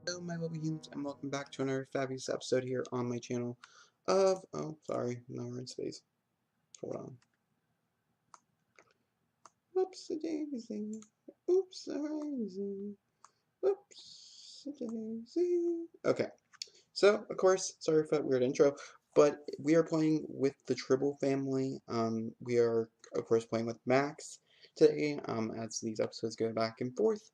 Hello my lovely humans and welcome back to another fabulous episode here on my channel of, sorry, no, we're in space. Hold on. Whoops a daisy. Oops a daisy. Whoops a daisy. Okay, so of course, sorry for that weird intro, but we are playing with the Tribble family. We are of course playing with Max today, as these episodes go back and forth.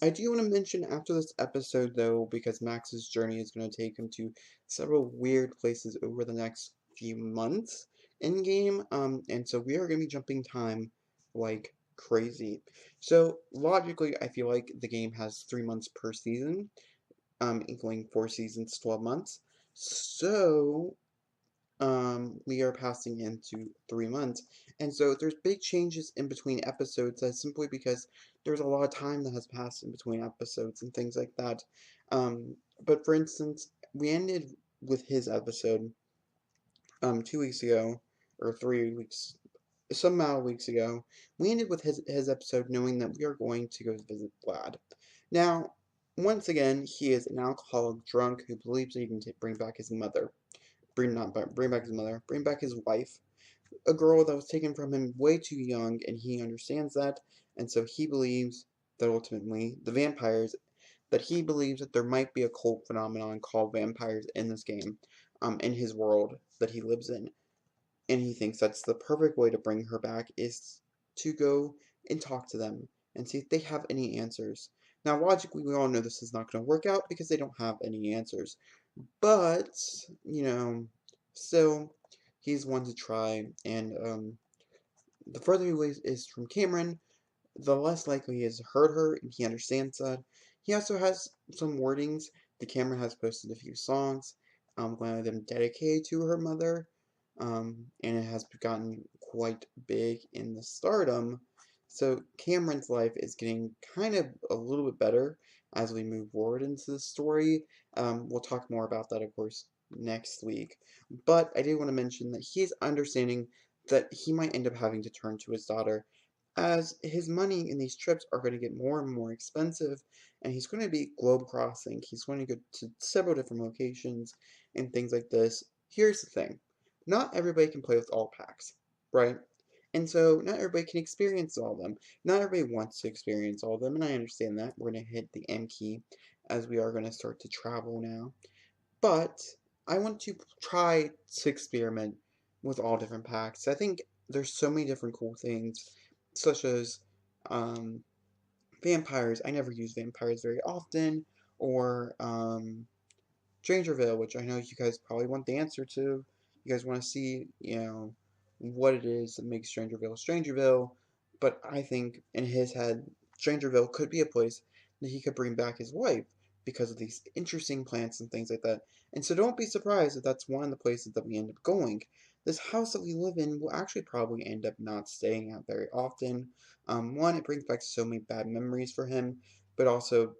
I do want to mention after this episode, though, because Max's journey is going to take him to several weird places over the next few months in-game, and so we are going to be jumping time like crazy. So, logically, I feel like the game has 3 months per season, equaling 4 seasons, 12 months. So, we are passing into 3 months. And so there's big changes in between episodes. That's simply because there's a lot of time that has passed in between episodes and things like that. But for instance, we ended with his episode 2 weeks ago, or 3 weeks, some amount of weeks ago. We ended with his episode knowing that we are going to go visit Vlad. Now, once again, he is an alcoholic drunk who believes that he can bring back his mother. Bring back his mother. Bring back his wife. A girl that was taken from him way too young, and he understands that, and so he believes that ultimately he believes that there might be a cult phenomenon called vampires in this game, in his world that he lives in, and he thinks that's the perfect way to bring her back is to go and talk to them and see if they have any answers. Now, logically, we all know this is not going to work out because they don't have any answers. But, still, he's one to try, and the further he is from Cameryn, the less likely he is to hurt her, and he understands that. He also has some wordings. The Cameryn has posted a few songs, one of them dedicated to her mother, and it has gotten quite big in the stardom. So Cameryn's life is getting kind of a little bit better as we move forward into the story. We'll talk more about that, of course, next week. But I did want to mention that he is understanding that he might end up having to turn to his daughter as his money in these trips are going to get more and more expensive, and he's going to be globe crossing. He's going to go to several different locations and things like this. Here's the thing. Not everybody can play with all packs, right? And so not everybody can experience all of them. Not everybody wants to experience all of them, and I understand that. We're going to hit the M key as we are going to start to travel now. But I want to try to experiment with all different packs. I think there's so many different cool things, such as um, vampires. I never use vampires very often, or Strangerville, which I know you guys probably want the answer to. You guys want to see, what it is that makes Strangerville Strangerville. But I think in his head, Strangerville could be a place that he could bring back his wife because of these interesting plants and things like that. And so don't be surprised if that's one of the places that we end up going. This house that we live in will actually probably end up not staying at very often. One, it brings back so many bad memories for him, but also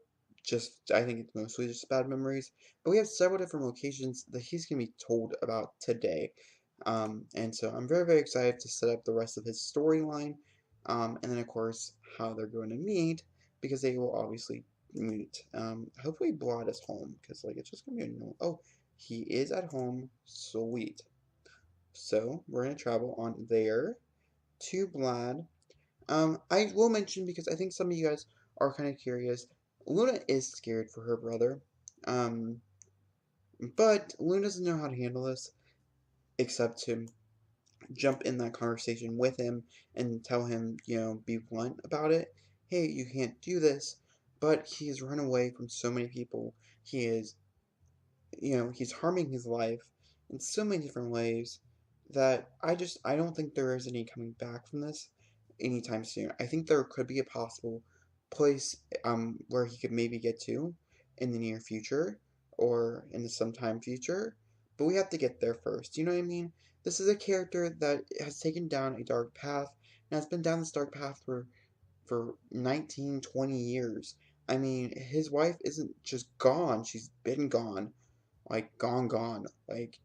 I think it's mostly just bad memories. But we have several different locations that he's going to be told about today. And so I'm very, very excited to set up the rest of his storyline. And then, of course, how they're going to meet, because they will obviously meet. Hopefully, Blot is home, because, like, it's just going to be a no. Oh, he is at home. Sweet. So, we're going to travel on there to Vlad. I will mention, because I think some of you guys are kind of curious, Luna is scared for her brother. Um, but Luna doesn't know how to handle this, except to jump in that conversation with him and tell him, be blunt about it. Hey, you can't do this. But he's run away from so many people. He is, he's harming his life in so many different ways that I don't think there is any coming back from this anytime soon. I think there could be a possible place where he could maybe get to in the near future or in the sometime future, but we have to get there first. You know what I mean? This is a character that has taken down a dark path and has been down this dark path for 19, 20 years. I mean, his wife isn't just gone, she's been gone. Like, gone, gone. Like,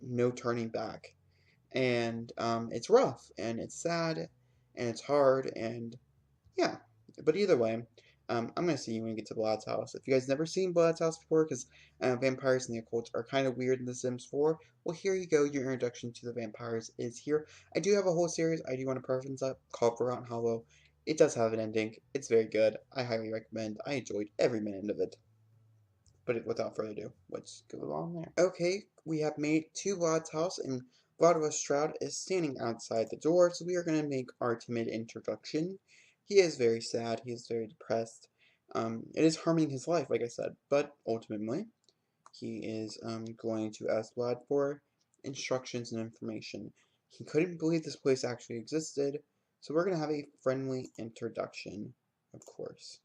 no turning back. And it's rough, and it's sad, and it's hard, and yeah. But either way, I'm gonna see you when we get to Blad's house. If you guys never seen Blad's house before, because vampires and the occult are kind of weird in The Sims 4, well, here you go. Your introduction to the vampires is here. I do have a whole series I do want to preference up called Forgotten Hollow. It does have an ending. It's very good. I highly recommend. I enjoyed every minute of it. But without further ado, let's go along there. Okay, we have made it to Vlad's house, and Vlad Stroud is standing outside the door, so we are going to make our timid introduction. He is very sad, he is very depressed. It is harming his life, like I said, but ultimately, he is going to ask Vlad for instructions and information. He couldn't believe this place actually existed, so we're going to have a friendly introduction, of course.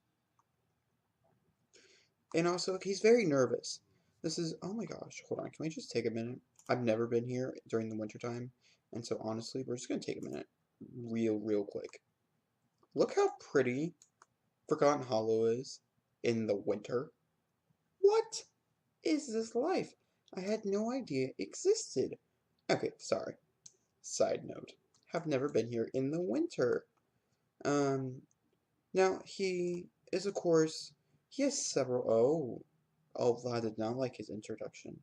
And also, he's very nervous. This is, oh my gosh, hold on, can we just take a minute? I've never been here during the wintertime, and so honestly, we're just going to take a minute, real quick. Look how pretty Forgotten Hollow is in the winter. What is this life? I had no idea it existed. Okay, sorry. Side note, have never been here in the winter. Um, Now, he is, of course, he has several. Oh, Vlad did not like his introduction.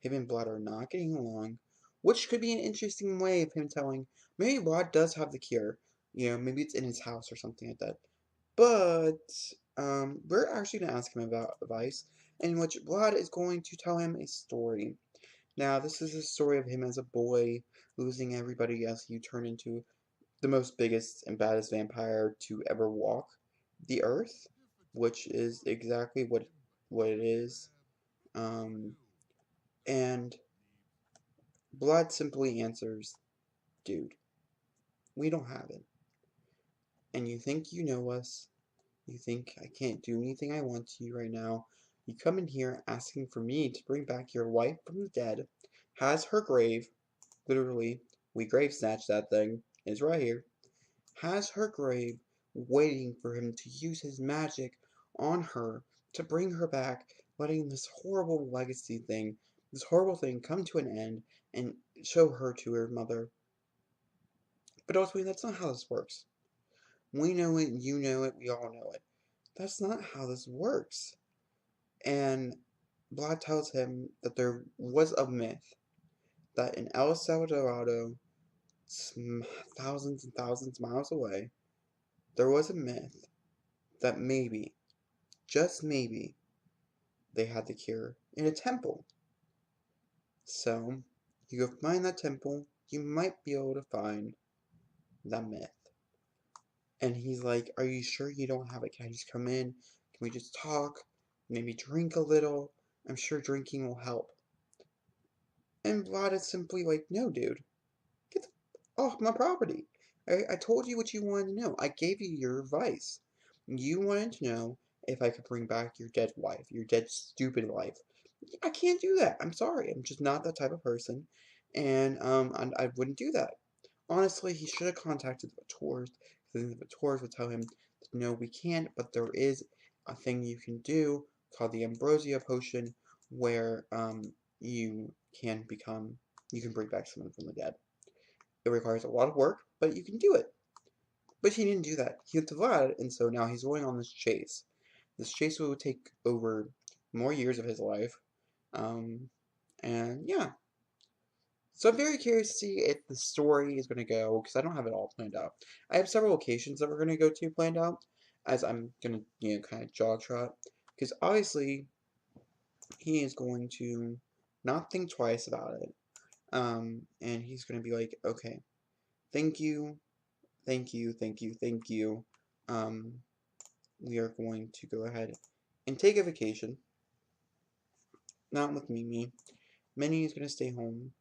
Him and Vlad are not getting along, which could be an interesting way of him telling. Maybe Vlad does have the cure. You know, maybe it's in his house or something like that. But, we're actually going to ask him about advice, in which Vlad is going to tell him a story. Now, this is a story of him as a boy, losing everybody as he turned into the most biggest and baddest vampire to ever walk the earth, which is exactly what it is. Um, and Blood simply answers, "Dude, we don't have it. And you think you know us? You think I can't do anything I want to you right now? You come in here asking for me to bring back your wife from the dead, has her grave, literally, we grave snatched that thing, is right here, has her grave waiting for him to use his magic on her to bring her back, letting this horrible legacy thing, this horrible thing come to an end and show her to her mother. But ultimately, that's not how this works. We know it, you know it, we all know it. That's not how this works." And Vlad tells him that there was a myth that in El Salvador, thousands and thousands of miles away, there was a myth that maybe, just maybe, they had the cure in a temple. So, you go find that temple, you might be able to find that myth. And he's like, "Are you sure you don't have it? Can I just come in? Can we just talk? Maybe drink a little? I'm sure drinking will help." And Vlad is simply like, "No, dude. Get off my property. I told you what you wanted to know. I gave you your advice. You wanted to know if I could bring back your dead wife, your dead stupid wife. I can't do that. I'm sorry. I'm just not that type of person, and I wouldn't do that. Honestly, he should have contacted the Tours. Because the Tours would tell him, no, we can't, but there is a thing you can do called the Ambrosia Potion, where you can become, you can bring back someone from the dead. It requires a lot of work, but you can do it." But he didn't do that. He went to Vlad, and so now he's going on this chase. This chase will take over more years of his life. And yeah. So I'm very curious to see if the story is going to go, because I don't have it all planned out. I have several locations that we're going to go to planned out, as I'm going to, kind of jog trot. Because obviously, he is going to not think twice about it. And he's going to be like, "Okay, thank you, thank you, thank you, thank you. Um, we are going to go ahead and take a vacation. Not with Mimi. Minnie is going to stay home.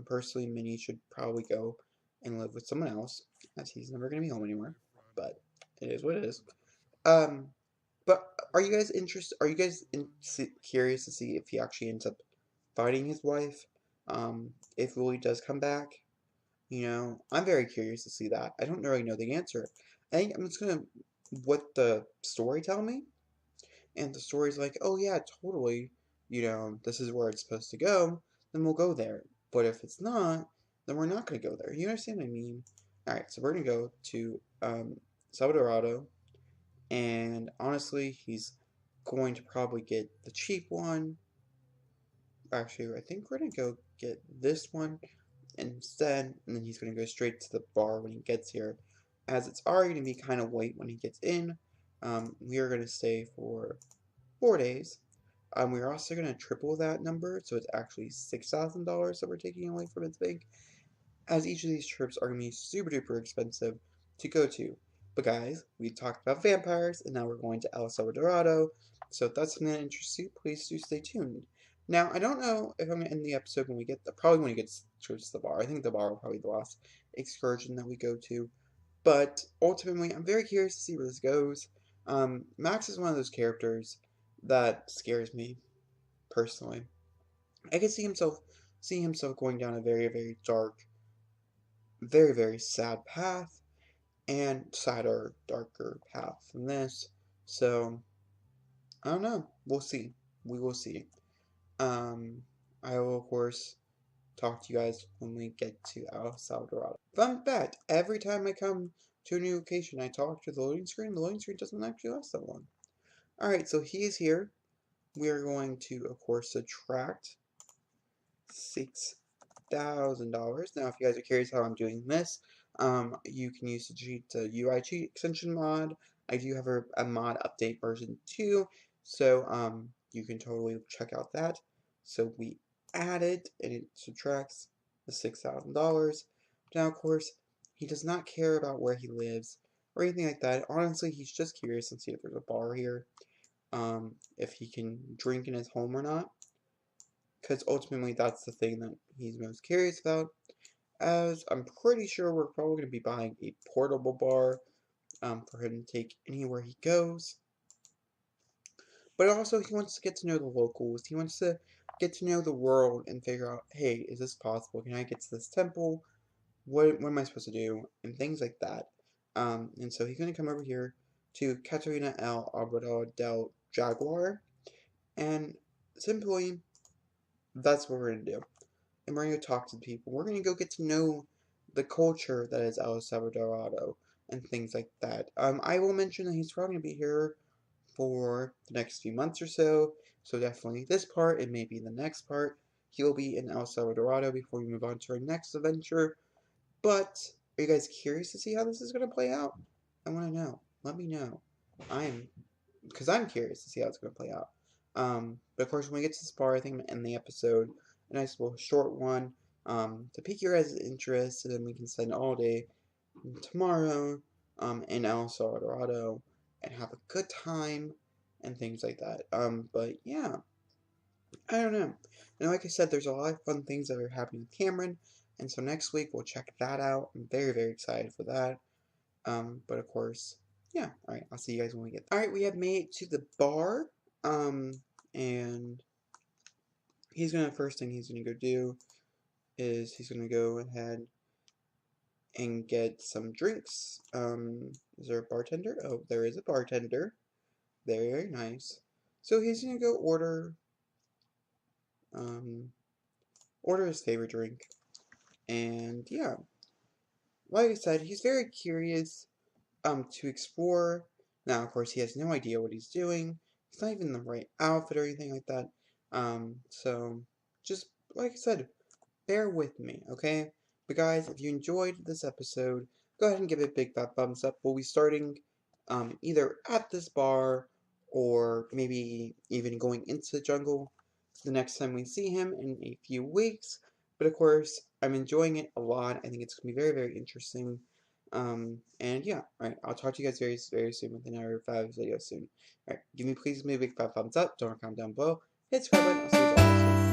Personally, Minnie should probably go and live with someone else, as he's never going to be home anymore. But it is what it is. Um, but are you guys interested? Are you guys curious to see if he actually ends up finding his wife? If Willie does come back? I'm very curious to see that. I don't really know the answer. I think I'm just gonna what the story tell me, and the story's like, "Oh yeah, totally. This is where it's supposed to go. Then we'll go there. But if it's not, then we're not gonna go there. You understand what I mean?" All right, so we're gonna go to Salvadorado, And honestly, he's going to probably get the cheap one. Actually, I think we're going to go get this one instead, and then he's going to go straight to the bar when he gets here. As it's already going to be kind of late when he gets in, we are going to stay for 4 days. We're also going to triple that number, so it's actually $6,000 that we're taking away from its bank, as each of these trips are going to be super duper expensive to go to. But guys, we talked about vampires, and now we're going to El Salvadorado, so if that's something that interests you, please do stay tuned. Now, I don't know if I'm going to end the episode when we get, probably when we get to the bar. I think the bar will probably be the last excursion that we go to. But ultimately, I'm very curious to see where this goes. Max is one of those characters that scares me, personally. I can see himself going down a very, very dark, very, very sad path, and sadder, darker path than this. So, I don't know. We'll see. We will see. Um, I will, of course, talk to you guys when we get to El Salvador. Fun fact, every time I come to a new location, I talk to the loading screen. The loading screen doesn't actually last that long. Alright, so he is here. We are going to, of course, subtract $6,000. Now, if you guys are curious how I'm doing this, you can use the UI cheat extension mod. I do have a mod update version 2, so you can totally check out that. So we add it, and it subtracts the $6,000. Now, of course, he does not care about where he lives or anything like that. Honestly, he's just curious and see if there's a bar here, if he can drink in his home or not, because ultimately that's the thing that he's most curious about, as I'm pretty sure we're probably going to be buying a portable bar for him to take anywhere he goes. But also, he wants to get to know the locals. He wants to get to know the world and figure out, hey, is this possible? Can I get to this temple? What am I supposed to do? And things like that. And so he's going to come over here to Catarina El Alberto del Jaguar. And simply, that's what we're going to do. And we're going to talk to people. We're going to go get to know the culture that is El Salvadorado and things like that. I will mention that he's probably going to be here for the next few months or so. So definitely this part, and maybe the next part, he will be in El Salvadorado before we move on to our next adventure. But are you guys curious to see how this is going to play out? I want to know. Let me know. Because I'm curious to see how it's going to play out. But of course, when we get to this part, I think I'm going to end the episode. A nice little short one to pique your guys' interest, and then we can spend all day tomorrow in El Salvador and have a good time and things like that. But yeah, I don't know. And like I said, there's a lot of fun things that are happening with Cameryn, and so next week we'll check that out. I'm very, very excited for that. But of course, yeah. All right, I'll see you guys when we get there. All right, we have made it to the bar. And first thing he's gonna go do is he's gonna go ahead and get some drinks. Is there a bartender? Oh, there is a bartender. Very, very nice. So he's gonna go order his favorite drink. And yeah, like I said, he's very curious to explore. Now, of course, he has no idea what he's doing. He's not even in the right outfit or anything like that. So just like I said, bear with me, okay? But guys, if you enjoyed this episode, go ahead and give it a big fat thumbs up. We'll be starting either at this bar or maybe even going into the jungle the next time we see him in a few weeks. But of course, I'm enjoying it a lot. I think it's going to be very, very interesting. And yeah, alright, I'll talk to you guys very, very soon with another 5 video soon. Alright, please give me a big fat thumbs up, don't comment down below, hit subscribe button, I'll see you all next time.